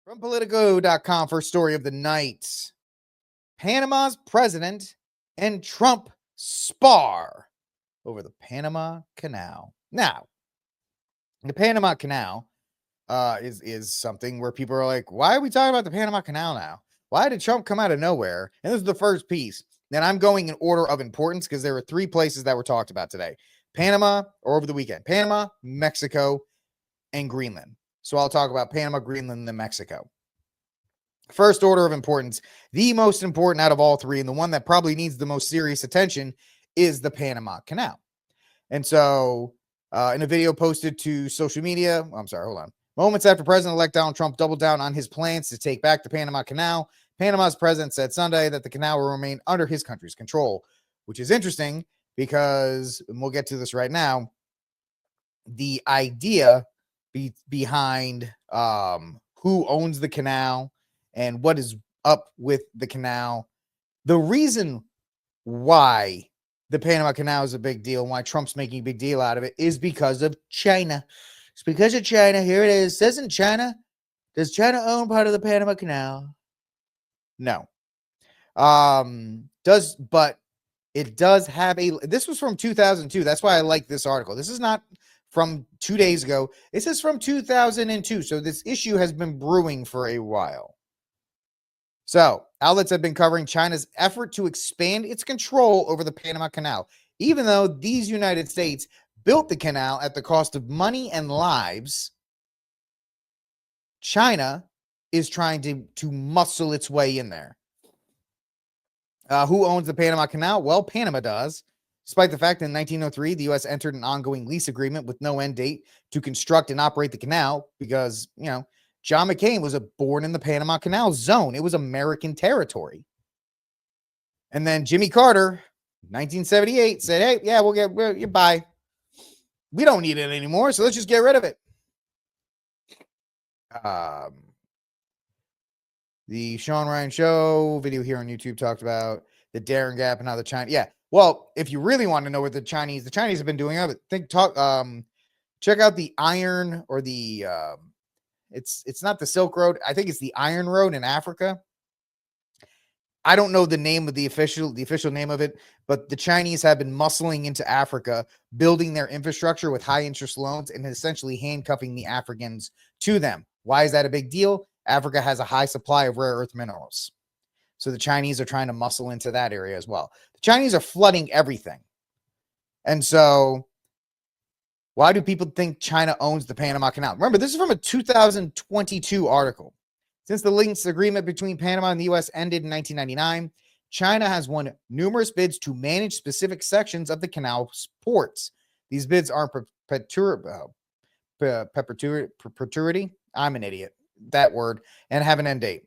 From Politico.com, first story of the night. Panama's president and Trump spar over the Panama Canal. Now, the Panama Canal is something where people are like, why are we talking about the Panama Canal now? Why did Trump come out of nowhere? And this is the first piece. And I'm going in order of importance because there were three places that were talked about today. Panama, or over the weekend. Panama, Mexico, and Greenland. So I'll talk about Panama, Greenland, and then Mexico. First order of importance, the most important out of all three, and the one that probably needs the most serious attention, is the Panama Canal. And so in a video posted to social media, moments after President-elect Donald Trump doubled down on his plans to take back the Panama Canal, Panama's president said Sunday that the canal will remain under his country's control, which is interesting because, and we'll get to this right now, the idea behind who owns the canal and what is up with the canal. The reason why the Panama Canal is a big deal and why Trump's making a big deal out of it is because of China. It's because of China. Here it is. Does China own part of the Panama Canal? No. But it does have this was from 2002. That's why I like this article. This is not from 2 days ago. This is from 2002. So this issue has been brewing for a while. So outlets have been covering China's effort to expand its control over the Panama Canal, even though these United States built the canal at the cost of money and lives. China is trying to muscle its way in there. Who owns the Panama Canal? Well, Panama does. Despite the fact that in 1903, the U.S. entered an ongoing lease agreement with no end date to construct and operate the canal because, John McCain was born in the Panama Canal zone. It was American territory. And then Jimmy Carter, 1978, said, hey, yeah, we'll bye. We don't need it anymore, so let's just get rid of it. The Sean Ryan Show video here on YouTube talked about the Darren Gap and how the Chinese. Yeah, well, if you really want to know what the Chinese have been doing, check out the iron or the it's not the Silk Road. I think it's the Iron Road in Africa. I don't know the name of the official name of it, but the Chinese have been muscling into Africa, building their infrastructure with high interest loans and essentially handcuffing the Africans to them. Why is that a big deal? Africa has a high supply of rare earth minerals. So the Chinese are trying to muscle into that area as well. The Chinese are flooding everything. And so why do people think China owns the Panama Canal? Remember, this is from a 2022 article. Since the lease agreement between Panama and the U.S. ended in 1999, China has won numerous bids to manage specific sections of the canal's ports. These bids are perpetuity. I'm an idiot. That word, and have an end date.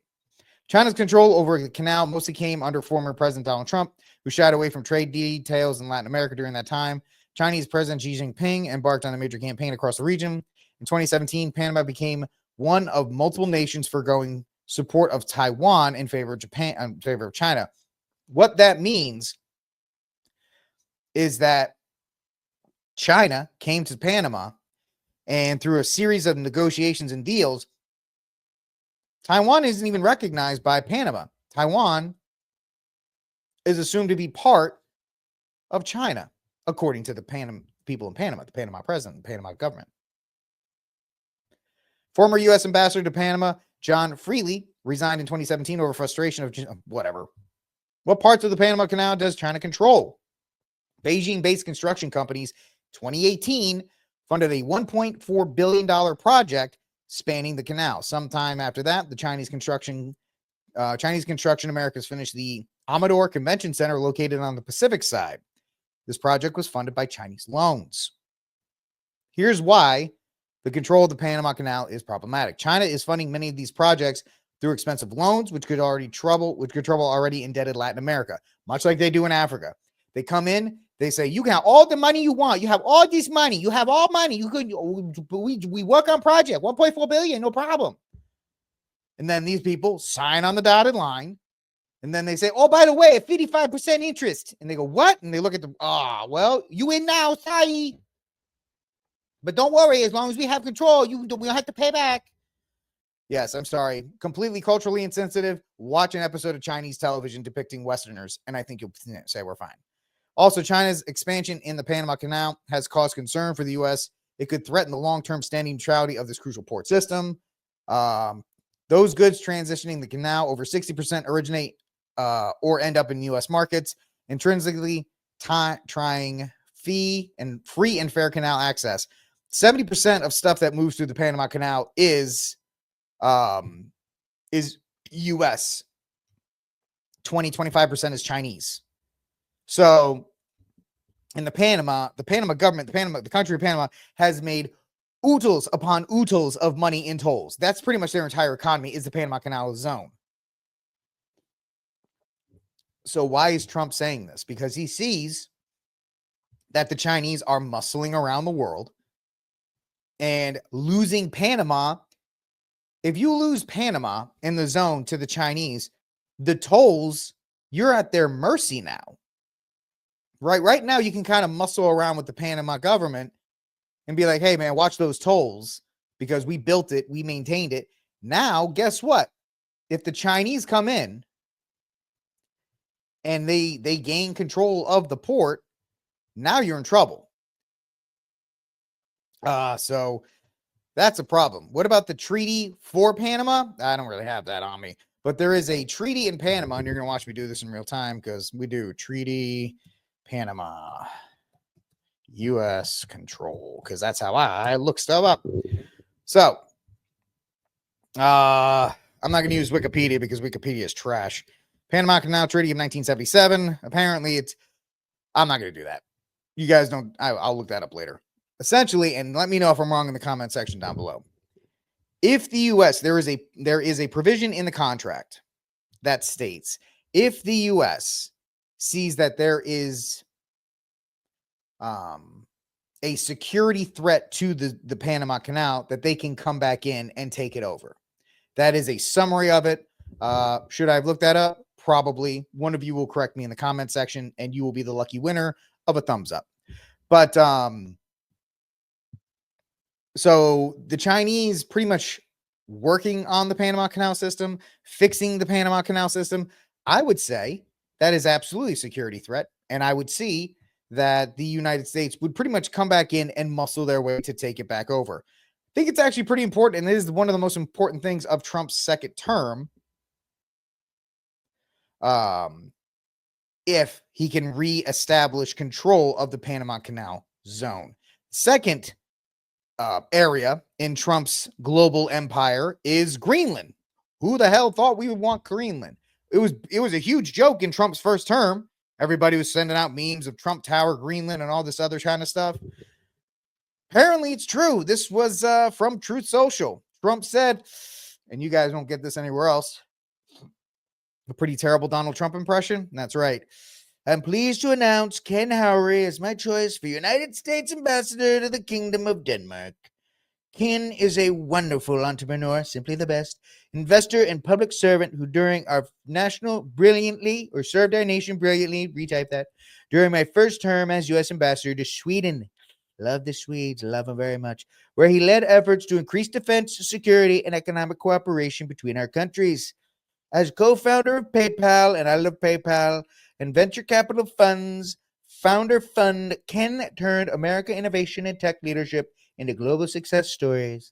China's control over the canal mostly came under former President Donald Trump, who shied away from trade details in Latin America during that time. Chinese President Xi Jinping embarked on a major campaign across the region. In 2017, Panama became one of multiple nations forgoing support of Taiwan in favor of Japan, in favor of China. What that means is that China came to Panama, and through a series of negotiations and deals, Taiwan isn't even recognized by Panama. Taiwan is assumed to be part of China, according to the people in Panama, the Panama president, the Panama government. Former U.S. ambassador to Panama, John Freely, resigned in 2017 over frustration of whatever. What parts of the Panama Canal does China control? Beijing-based construction companies, 2018, funded a $1.4 billion project spanning the canal. Sometime after that, the Chinese Construction Americas finished the Amador Convention Center located on the Pacific side. This project was funded by Chinese loans. Here's why the control of the Panama Canal is problematic. China is funding many of these projects through expensive loans, which could trouble already indebted Latin America, much like they do in Africa. They come in, they say, you can have all the money you want. You have all this money. You have all money. We work on project, 1.4 billion, no problem. And then these people sign on the dotted line. And then they say, oh, by the way, a 55% interest. And they go, what? And they look at well, you in now, sorry. But don't worry, as long as we have control, we don't have to pay back. Yes, I'm sorry. Completely culturally insensitive. Watch an episode of Chinese television depicting Westerners, and I think you'll say we're fine. Also, China's expansion in the Panama Canal has caused concern for the U.S. It could threaten the long-term standing neutrality of this crucial port system. Those goods transitioning the canal, over 60% originate or end up in U.S. markets, intrinsically trying free and fair canal access. 70% of stuff that moves through the Panama Canal is U.S. 25% is Chinese. So in the Panama government, the country of Panama has made oodles upon oodles of money in tolls. That's pretty much their entire economy is the Panama Canal zone. So why is Trump saying this? Because he sees that the Chinese are muscling around the world and losing Panama. If you lose Panama in the zone to the Chinese, the tolls, you're at their mercy now. Right now, you can kind of muscle around with the Panama government and be like, hey, man, watch those tolls because we built it. We maintained it. Now, guess what? If the Chinese come in and they gain control of the port, now you're in trouble. So that's a problem. What about the treaty for Panama? I don't really have that on me, but there is a treaty in Panama, and you're going to watch me do this in real time because we do treaty Panama, U.S. control, because that's how I look stuff up. So, I'm not going to use Wikipedia because Wikipedia is trash. Panama Canal Treaty of 1977. Apparently, I'm not going to do that. You guys don't. I'll look that up later. Essentially, and let me know if I'm wrong in the comment section down below. If the U.S. there is a provision in the contract that states if the U.S. sees that there is a security threat to the Panama Canal, that they can come back in and take it over. That is a summary of it. Should I have looked that up? Probably. One of you will correct me in the comment section, and you will be the lucky winner of a thumbs up. But so the Chinese pretty much working on the Panama Canal system, fixing the Panama Canal system, I would say that is absolutely a security threat. And I would see that the United States would pretty much come back in and muscle their way to take it back over. I think it's actually pretty important, and it is one of the most important things of Trump's second term. If he can reestablish control of the Panama Canal zone. Second area in Trump's global empire is Greenland. Who the hell thought we would want Greenland? It was a huge joke in Trump's first term. Everybody was sending out memes of Trump Tower, Greenland, and all this other kind of stuff. Apparently, it's true. This was from Truth Social. Trump said, and you guys don't get this anywhere else, a pretty terrible Donald Trump impression. That's right. I'm pleased to announce Ken Howry as my choice for United States Ambassador to the Kingdom of Denmark. Ken is a wonderful entrepreneur, simply the best, investor and public servant who served our nation brilliantly, retype that, during my first term as U.S. Ambassador to Sweden. Love the Swedes, love them very much, where he led efforts to increase defense, security, and economic cooperation between our countries. As co-founder of PayPal, and I love PayPal, and venture capital funds, founder fund, Ken turned America innovation and tech leadership into global success stories.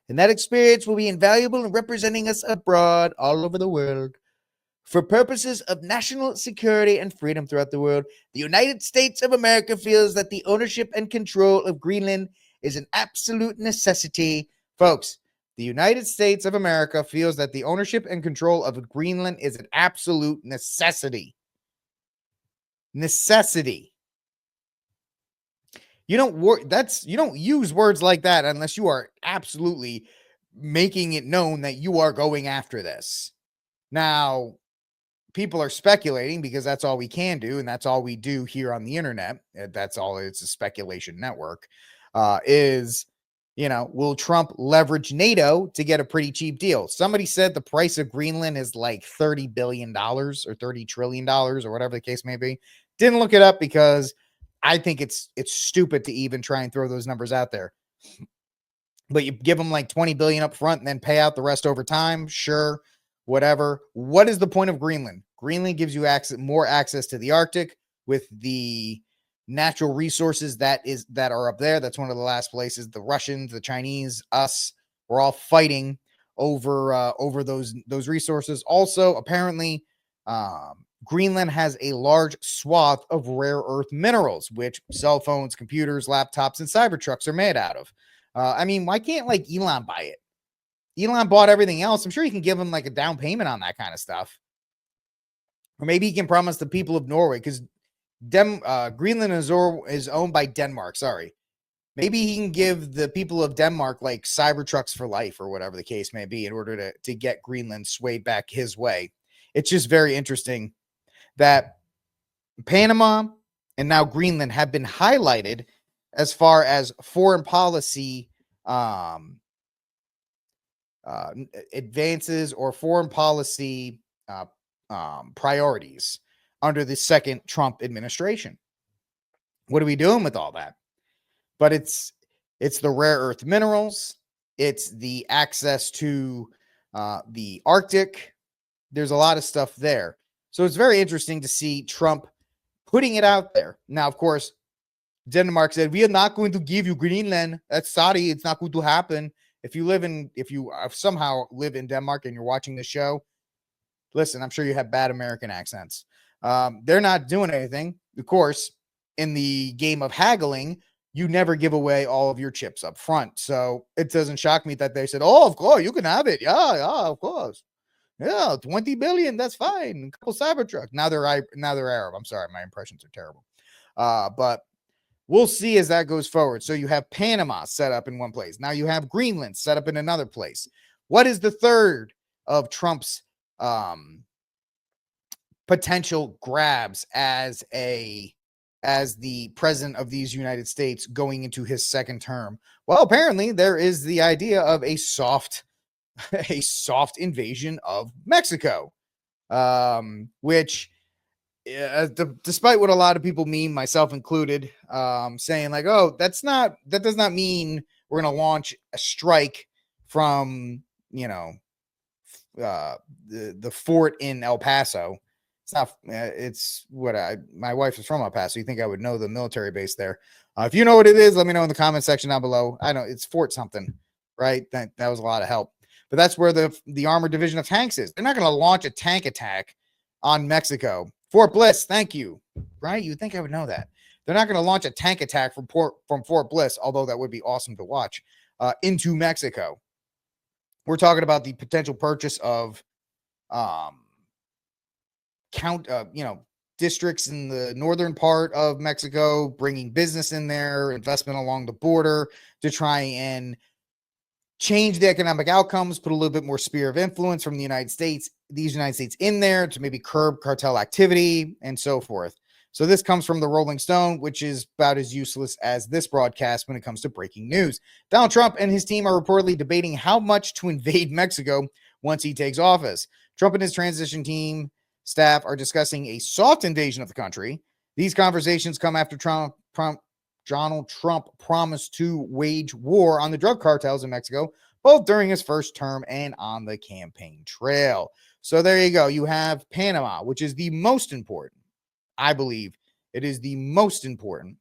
And that experience will be invaluable in representing us abroad all over the world. For purposes of national security and freedom throughout the world, the United States of America feels that the ownership and control of Greenland is an absolute necessity. Folks, the United States of America feels that the ownership and control of Greenland is an absolute necessity. Necessity. You don't use words like that unless you are absolutely making it known that you are going after this. Now, people are speculating because that's all we can do, and that's all we do here on the internet. That's all. It's a speculation network. Will Trump leverage NATO to get a pretty cheap deal? Somebody said the price of Greenland is like $30 billion or $30 trillion or whatever the case may be. Didn't look it up because I think it's stupid to even try and throw those numbers out there. but you give them like 20 billion up front and then pay out the rest over time. Sure, whatever. What is the point of Greenland? Greenland gives you more access to the Arctic with the natural resources that are up there. That's one of the last places. The Russians, the Chinese, us, we're all fighting over those resources. Also, apparently, Greenland has a large swath of rare earth minerals, which cell phones, computers, laptops, and Cybertrucks are made out of. I mean, why can't like Elon buy it? Elon bought everything else. I'm sure he can give him like a down payment on that kind of stuff. Or maybe he can promise the people of Norway, because Greenland is owned by Denmark. Sorry. Maybe he can give the people of Denmark like Cybertrucks for life or whatever the case may be in order to get Greenland swayed back his way. It's just very interesting that Panama and now Greenland have been highlighted as far as foreign policy advances or foreign policy priorities under the second Trump administration. What are we doing with all that? But it's the rare earth minerals. It's the access to the Arctic. There's a lot of stuff there. So it's very interesting to see Trump putting it out there. Now, of course, Denmark said, we are not going to give you Greenland. That's sorry. It's not going to happen. If you somehow live in Denmark and you're watching the show, listen, I'm sure you have bad American accents. They're not doing anything. Of course, in the game of haggling, you never give away all of your chips up front. So it doesn't shock me that they said, oh, of course, you can have it. Yeah, of course. Yeah, 20 billion, that's fine. A couple Cybertrucks. Now they're Arab. I'm sorry, my impressions are terrible. But we'll see as that goes forward. So you have Panama set up in one place. Now you have Greenland set up in another place. What is the third of Trump's potential grabs as the president of these United States going into his second term? Well, apparently there is the idea of a soft invasion of Mexico, which despite what a lot of people mean, myself included, saying like, oh, that does not mean we're going to launch a strike from, the fort in El Paso. It's not, it's what my wife is from El Paso. You think I would know the military base there. If you know what it is, let me know in the comment section down below. I know it's Fort something, right? That was a lot of help. But that's where the armored division of tanks is. They're not going to launch a tank attack on Mexico. Fort Bliss, thank you. Right? You'd think I would know that. They're not going to launch a tank attack from Fort Bliss, although that would be awesome to watch, into Mexico. We're talking about the potential purchase of districts in the northern part of Mexico, bringing business in there, investment along the border to try and change the economic outcomes, put a little bit more sphere of influence from the United States in there to maybe curb cartel activity and so forth. So this comes from the Rolling Stone, which is about as useless as this broadcast when it comes to breaking news. Donald Trump and his team are reportedly debating how much to invade Mexico once he takes office. Trump and his transition team staff are discussing a soft invasion of the country. These conversations come after Donald Trump promised to wage war on the drug cartels in Mexico, both during his first term and on the campaign trail. So there you go. You have Panama, which is the most important. I believe it is the most important